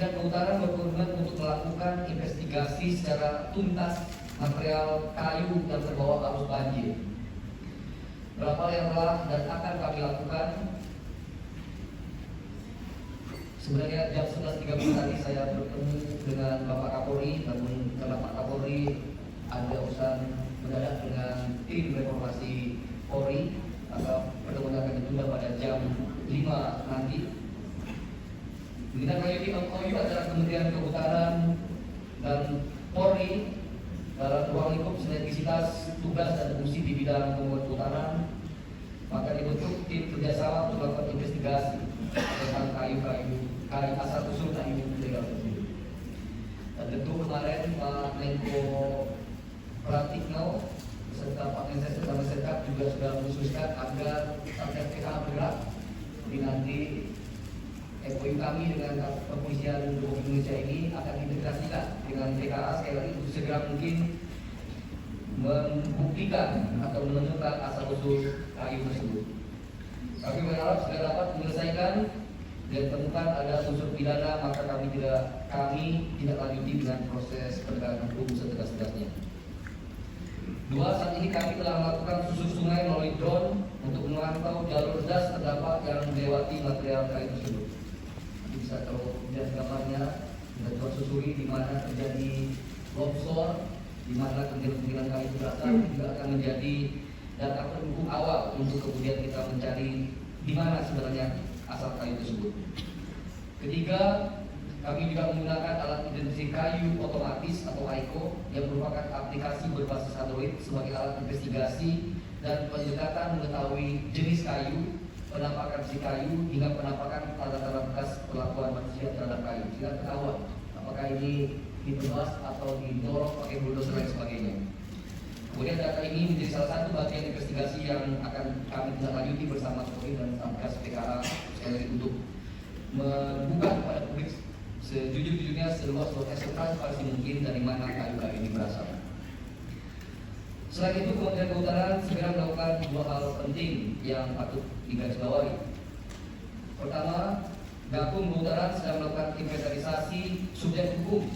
Kementerian Kehutanan berkomitmen untuk melakukan investigasi secara tuntas material kayu yang terbawa arus banjir. Berapa yang telah dan akan kami lakukan? Sebenarnya jam 11.30 tadi saya bertemu dengan Bapak Kapolri, namun karena Pak Kapolri ada urusan mendadak dengan tim reformasi Polri, maka pertemuan akan ditunda pada jam 5 nanti. Menindaklanjuti MOU antara Kementerian Kehutanan dan Polri dalam ruang lingkup sinergisitas tugas dan fungsi di bidang pembuat kehutanan, maka dibentuk tim kerjasama untuk melakukan investigasi tentang kayu asal usul kayu ilegal tersebut. Dan tentu kemarin Pak Menko Pratikno beserta Pak Mensesnek dan Mensekap juga sudah mengusulkan agar Satgas PKA bergerak. Jadi nanti MOU kami dengan kepolisian Republik Indonesia ini akan diintegrasikan dengan PKA sekali lagi untuk segera mungkin membuktikan atau menentukan asal usul kayu tersebut. Kami berharap segera dapat menyelesaikan dan temukan ada unsur pidana, maka kami tidak lanjuti dengan proses penegakan hukum setegas-tegasnya. Dua, saat ini kami telah melakukan susur sungai melalui drone untuk memantau jalur das terdampak yang melewati material kayu tersebut. Bisa kalau lihat gambarnya, kita coba susuri di mana terjadi longsor, di mana kemungkinan kayu berasal, juga akan menjadi data pendukung awal untuk kemudian kita mencari di mana sebenarnya asal kayu tersebut. Ketiga, kami juga menggunakan alat identifikasi kayu otomatis atau AICO yang merupakan aplikasi berbasis Android sebagai alat investigasi dan pendekatan mengetahui jenis kayu, penampakan si kayu, hingga penampakan tanda-tanda bekas perlakuan manusia terhadap kayu. Sehingga ketahuan apakah ini ditebas atau didorong pakai bulldozer dan sebagainya. Kemudian data ini menjadi salah satu bagian investigasi yang akan kami tindak lanjuti bersama Polri dan Satgas PKA sekali lagi untuk membuka kepada publik sejujur-jujurnya seluas transparansi mungkin dari mana kayu-kayu ini berasal. Selain itu, Kementerian Kehutanan segera melakukan dua hal penting yang patut digarisbawahi. Pertama, Gakum Kehutanan sedang melakukan inventarisasi subjek hukum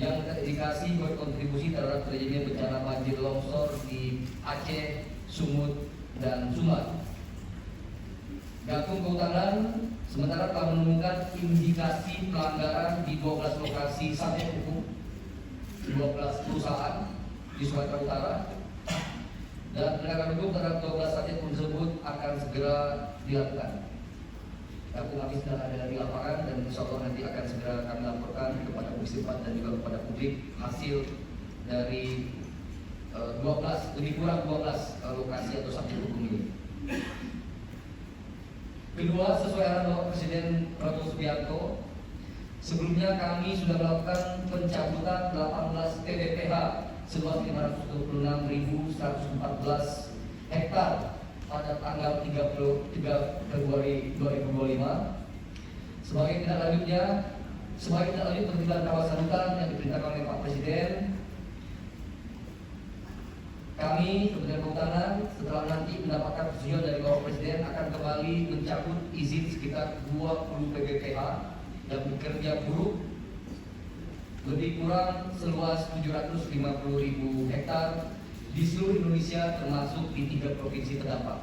yang terindikasi berkontribusi terhadap terjadinya bencana banjir longsor di Aceh, Sumut, dan Sumbar. Gakum Kehutanan sementara telah menemukan indikasi pelanggaran di 12 lokasi subjek hukum, 12 perusahaan di Sumatera Utara, dan penegakan hukum terhadap 12 subjek tersebut akan segera dilakukan. Gakum kami sedang ada di lapangan dan insya Allah nanti akan segera kami laporkan kepada Komisi 4 dan juga kepada publik hasil dari 12 lebih kurang 12 lokasi atau subjek hukum ini. Kedua, sesuai arahan Bapak Presiden Prabowo Subianto, sebelumnya kami sudah melakukan pencabutan 18 TBPH seluas 526.114 hektar pada tanggal 3 Februari 2025. Sebagai tindak lanjut penentuan kawasan hutan yang diperintahkan oleh Pak Presiden, kami Kementerian Kehutanan setelah nanti mendapatkan persetujuan dari Bapak Presiden akan kembali mencabut izin sekitar 20 PBPH yang bekerja buruk lebih kurang seluas 750.000 hektar di seluruh Indonesia termasuk di 3 provinsi terdampak.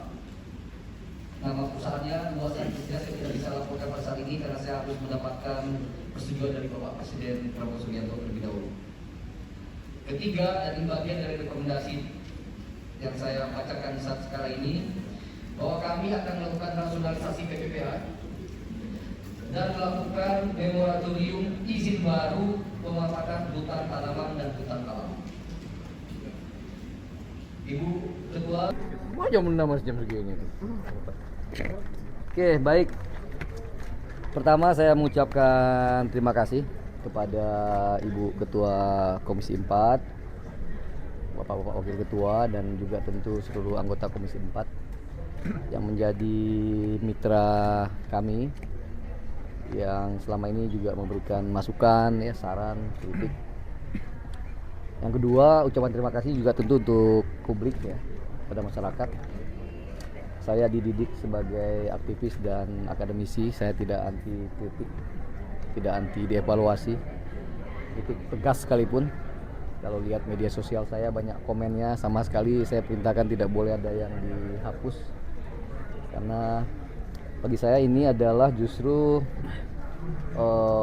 Nama perusahaannya, luasnya saya tidak bisa laporkan pada saat ini karena saya harus mendapatkan persetujuan dari Bapak Presiden Prabowo Subianto terlebih dahulu. Ketiga, dan ini bagian dari rekomendasi yang saya bacakan saat sekarang ini, bahwa kami akan melakukan rasionalisasi PPPH dan melakukan moratorium izin baru pemanfaatan hutan tanaman dan hutan alam. Ibu Ketua, jam 6 mas jam segini. Oke, baik. Pertama saya mengucapkan terima kasih kepada Ibu Ketua Komisi 4, Bapak-Bapak Wakil Ketua, dan juga tentu seluruh anggota Komisi 4 yang menjadi mitra kami, yang selama ini juga memberikan masukan, ya, saran, kritik. Yang kedua, ucapan terima kasih juga tentu untuk publik, ya, pada masyarakat. Saya dididik sebagai aktivis dan akademisi, saya tidak anti kritik, tidak anti dievaluasi. Itu tegas sekalipun. Kalau lihat media sosial saya banyak komennya, sama sekali saya perintahkan tidak boleh ada yang dihapus. Karena bagi saya ini adalah justru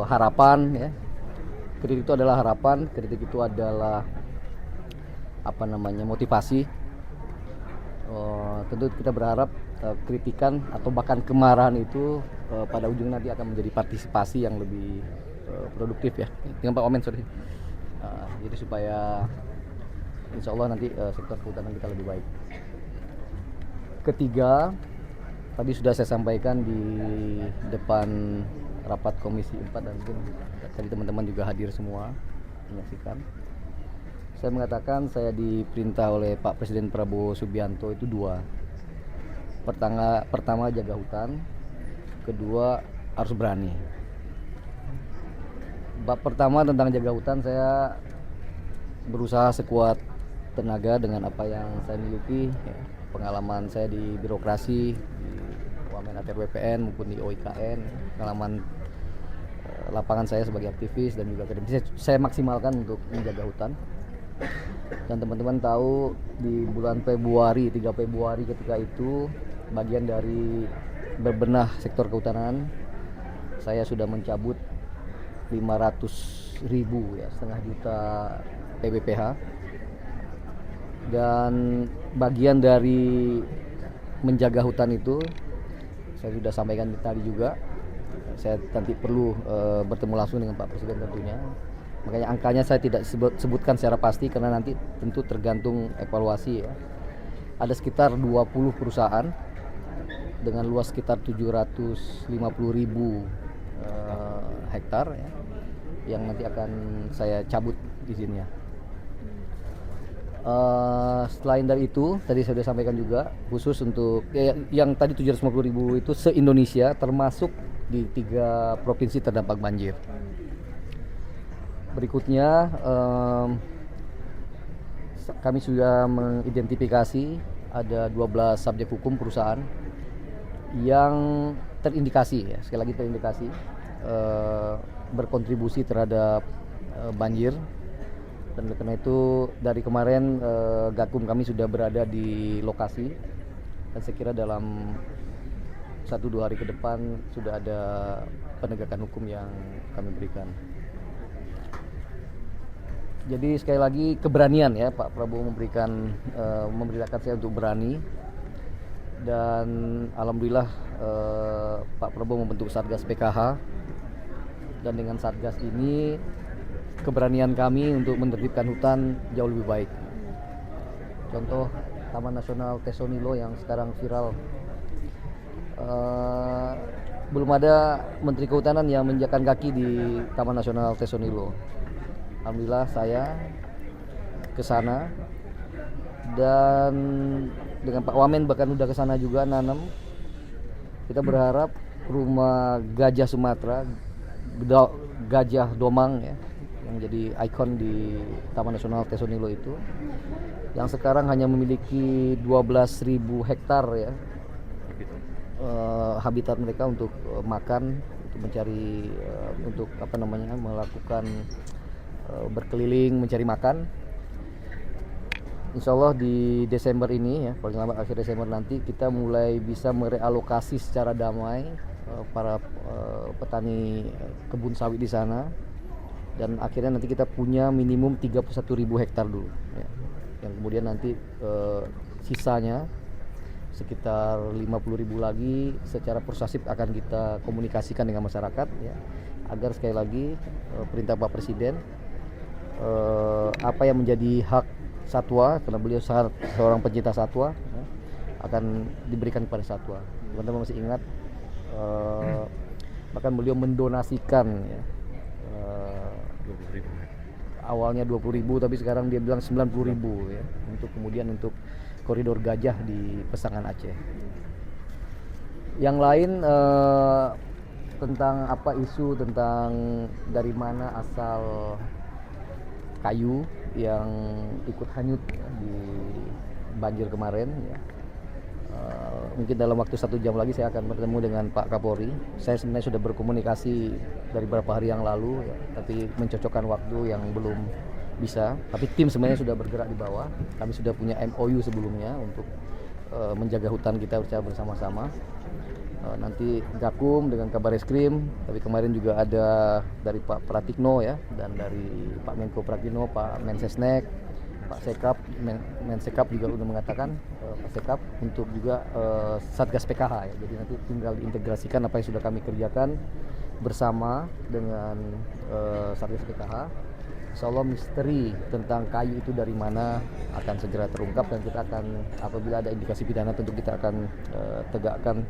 harapan ya. Kritik itu adalah harapan, kritik itu adalah motivasi. Tentu kita berharap kritikan atau bahkan kemarahan itu pada ujungnya nanti akan menjadi partisipasi yang lebih produktif ya. Dengan Pak Wamen sorry. Jadi supaya insya Allah nanti sektor kehutanan kita lebih baik. Ketiga, tadi sudah saya sampaikan di depan rapat Komisi 4 dan mungkin tadi teman-teman juga hadir semua menyaksikan. Saya mengatakan saya diperintah oleh Pak Presiden Prabowo Subianto itu dua. Pertama jaga hutan, kedua harus berani. Bab pertama tentang jaga hutan, saya berusaha sekuat tenaga dengan apa yang saya miliki, ya, pengalaman saya di birokrasi, di Wamen ATR WPN maupun di OIKN, pengalaman lapangan saya sebagai aktivis dan juga akademisi, saya maksimalkan untuk menjaga hutan. Dan teman-teman tahu di bulan Februari, 3 Februari ketika itu bagian dari berbenah sektor kehutanan, saya sudah mencabut 500.000 ya, setengah juta PBPH. Dan bagian dari menjaga hutan itu saya sudah sampaikan tadi juga, saya nanti perlu bertemu langsung dengan Pak Presiden tentunya. Makanya angkanya saya tidak sebutkan secara pasti karena nanti tentu tergantung evaluasi ya. Ada sekitar 20 perusahaan dengan luas sekitar 750.000 hektar ya, yang nanti akan saya cabut izinnya. Selain dari itu, tadi saya sudah sampaikan juga khusus untuk yang tadi 750.000 itu se-Indonesia, termasuk di 3 provinsi terdampak banjir. Berikutnya kami sudah mengidentifikasi ada 12 subjek hukum perusahaan yang terindikasi ya, sekali lagi terindikasi berkontribusi terhadap banjir. Dan karena itu dari kemarin Gakum kami sudah berada di lokasi dan saya kira dalam 1-2 hari ke depan sudah ada penegakan hukum yang kami berikan. Jadi sekali lagi keberanian ya, Pak Prabowo memerintahkan saya untuk berani. Dan alhamdulillah Pak Prabowo membentuk Satgas PKH, dan dengan Satgas ini keberanian kami untuk menertibkan hutan jauh lebih baik. Contoh Taman Nasional Tesonilo yang sekarang viral, belum ada Menteri Kehutanan yang menginjakkan kaki di Taman Nasional Tesonilo. Alhamdulillah saya ke sana dan dengan Pak Wamen bahkan udah ke sana juga nanam. Kita berharap rumah gajah Sumatera, gajah Domang ya, yang jadi ikon di Taman Nasional Tesonilo itu, yang sekarang hanya memiliki 12.000 hektar ya, habitat mereka untuk makan, untuk mencari, untuk melakukan berkeliling mencari makan. Insya Allah di Desember ini ya, paling lambat akhir Desember nanti kita mulai bisa merealokasi secara damai para petani kebun sawit di sana. Dan akhirnya nanti kita punya minimum 31.000 hektar dulu ya. Yang kemudian nanti sisanya sekitar 50.000 lagi secara persuasif akan kita komunikasikan dengan masyarakat ya, agar sekali lagi perintah Pak Presiden, apa yang menjadi hak satwa, karena beliau seorang pencinta satwa ya, akan diberikan kepada satwa. Teman-teman masih ingat bahkan beliau mendonasikan ya, awalnya 20.000 tapi sekarang dia bilang 90.000 ya, untuk kemudian untuk koridor gajah di Pesangan Aceh. Yang lain tentang isu tentang dari mana asal kayu yang ikut hanyut ya, di banjir kemarin ya. mungkin dalam waktu 1 jam lagi saya akan bertemu dengan Pak Kapolri. Saya sebenarnya sudah berkomunikasi dari beberapa hari yang lalu, ya, tapi mencocokkan waktu yang belum bisa. Tapi tim sebenarnya sudah bergerak di bawah. Kami sudah punya MOU sebelumnya untuk menjaga hutan kita bersama-sama. Nanti Gakum dengan Kabar Eskrim, tapi kemarin juga ada dari Pak Pratikno ya, dan dari Pak Menko Pratikno, Pak Mensesnek, Pak Sekap, Mensekap juga sudah mengatakan Pak Sekap untuk juga Satgas PKH ya. Jadi nanti tinggal diintegrasikan apa yang sudah kami kerjakan bersama dengan Satgas PKH. Insya Allah misteri tentang kayu itu dari mana akan segera terungkap, dan kita akan, apabila ada indikasi pidana, tentu kita akan tegakkan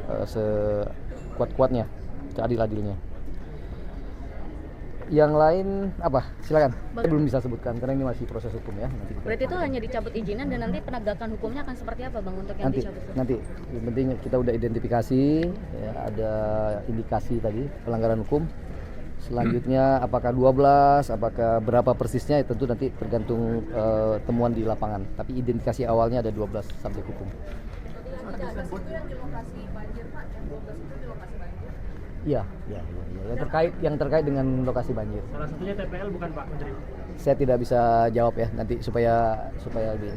sekuat-kuatnya, seadil-adilnya. Yang lain apa? Silakan. Saya belum bisa sebutkan karena ini masih proses hukum ya. Berarti itu hanya dicabut izinan dan nanti penegakan hukumnya akan seperti apa Bang untuk yang dicabut? Nanti yang penting kita udah identifikasi ya, ada indikasi tadi pelanggaran hukum. Selanjutnya apakah 12, apakah berapa persisnya, tentu nanti tergantung temuan di lapangan. Tapi identifikasi awalnya ada 12 subjek hukum. Iya. Yang terkait dengan lokasi banjir. Salah satunya TPL bukan Pak Menteri? Saya tidak bisa jawab ya, nanti supaya lebih.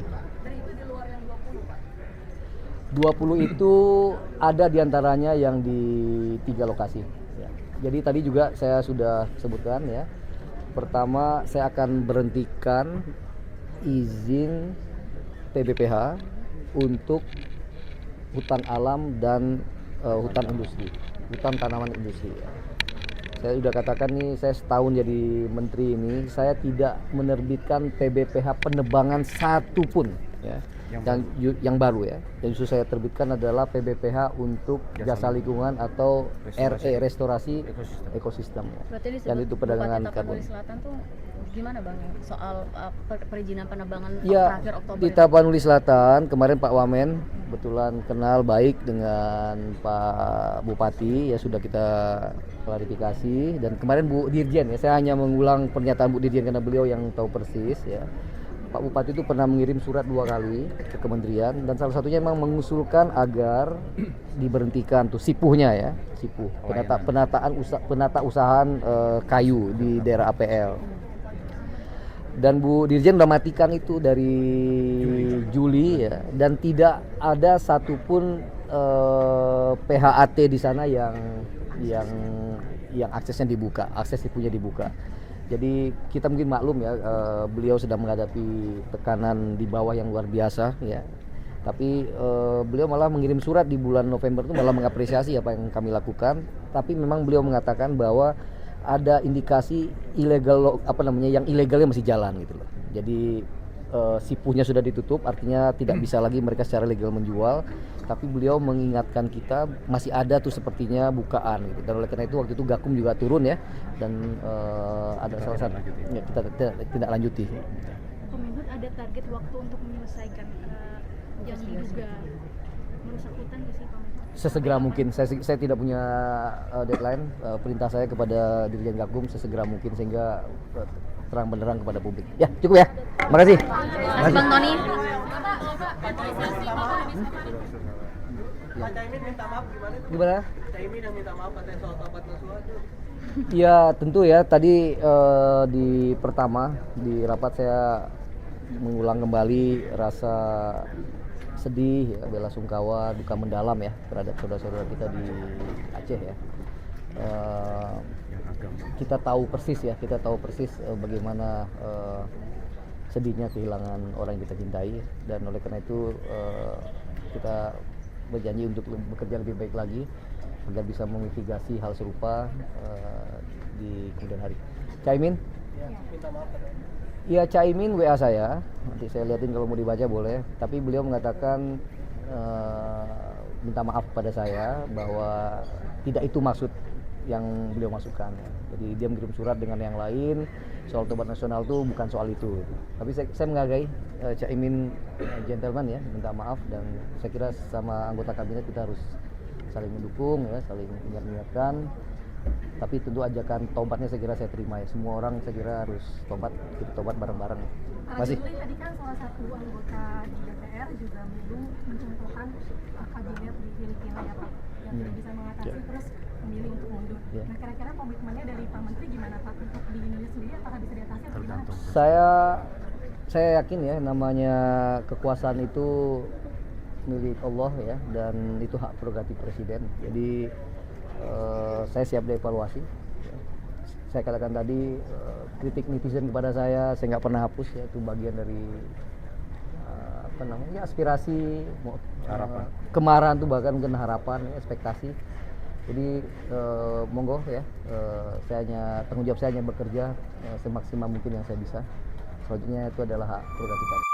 20 itu ada diantaranya yang di 3 lokasi. Ya. Jadi tadi juga saya sudah sebutkan ya. Pertama, saya akan berhentikan izin PBPH untuk hutan alam dan hutan industri, hutan tanaman industri. Saya sudah katakan nih, saya setahun jadi menteri ini, saya tidak menerbitkan PBPH penebangan satupun ya, yang baru ya. Yang justru saya terbitkan adalah PBPH untuk jasa lingkungan atau restorasi ekosistem ya. Berarti di Dan itu perdagangan Bupati Tapanuli Selatan tuh gimana Bang soal perizinan penebangan ya, terakhir Oktober? Di Tapanuli Selatan kemarin Pak Wamen kebetulan kenal baik dengan Pak Bupati ya, sudah kita klarifikasi, dan kemarin Bu Dirjen ya, saya hanya mengulang pernyataan Bu Dirjen karena beliau yang tahu persis ya. Pak Bupati itu pernah mengirim surat 2 kali ke kementerian, dan salah satunya memang mengusulkan agar diberhentikan tuh sipuhnya ya, sipuh penata usahaan kayu di daerah APL. Dan Bu Dirjen udah matikan itu dari Juli ya, dan tidak ada satupun PHAT di sana yang aksesnya dibuka, akses sipunya dibuka. Jadi kita mungkin maklum ya, beliau sedang menghadapi tekanan di bawah yang luar biasa ya. Tapi beliau malah mengirim surat di bulan November itu malah mengapresiasi apa yang kami lakukan. Tapi memang beliau mengatakan bahwa ada indikasi ilegal, yang ilegalnya masih jalan gitu loh. Jadi sipuhnya sudah ditutup, artinya tidak bisa lagi mereka secara legal menjual. Tapi beliau mengingatkan kita masih ada tuh sepertinya bukaan gitu. Dan oleh karena itu waktu itu Gakum juga turun ya, dan ada salah satu ya, kita tidak lanjuti. Kominfo ada target waktu untuk menyelesaikan yang diduga merusak hutan di sini Pak? Sesegera mungkin. Saya tidak punya deadline. Perintah saya kepada Dirjen Gakum sesegera mungkin sehingga terang benderang kepada publik. Ya, cukup ya. Makasih. Makasih Bang Tony. Pak Caimin minta maaf Gimana? Caimin yang minta maaf katanya soal Tabat Nasuha itu. Ya tentu ya, tadi di pertama di rapat saya mengulang kembali rasa sedih ya, bela sungkawa, duka mendalam ya terhadap saudara-saudara kita di Aceh ya. Kita tahu persis bagaimana sedihnya kehilangan orang yang kita cintai, dan oleh karena itu kita berjanji untuk bekerja lebih baik lagi agar bisa memitigasi hal serupa di kemudian hari. Caimin? Minta maaf katanya. Ya, Caimin WA saya, nanti saya lihatin kalau mau dibaca boleh. Tapi beliau mengatakan minta maaf pada saya bahwa tidak itu maksud yang beliau masukkan. Jadi dia mengirim surat dengan yang lain soal tobat nasional itu bukan soal itu. Tapi saya menghargai Caimin gentleman ya, minta maaf, dan saya kira sama anggota kabinet kita harus saling mendukung ya, saling mengingatkan. Tapi tentu ajakan tobatnya saya kira saya terima ya. Semua orang saya kira harus kita tobat bareng-bareng. Masih. Juli tadi kan salah satu anggota di DPR juga belum mencontohkan kabinet di Filipina ya Pak, yang tidak bisa mengatasi terus memilih untuk mundur. Nah kira-kira komitmennya dari Pak Menteri gimana Pak untuk di Indonesia sendiri, apakah bisa diatasi atau gimana? Saya yakin ya, namanya kekuasaan itu milik Allah ya, dan itu hak prerogatif presiden. Jadi saya siap dievaluasi. Saya katakan tadi, kritik netizen kepada saya nggak pernah hapus ya, itu bagian dari aspirasi, harapan, kemarahan tuh bahkan mungkin harapan, ya, ekspektasi. Jadi monggo ya, tanggung jawab saya hanya bekerja semaksimal mungkin yang saya bisa. Selanjutnya itu adalah hak prerogatif.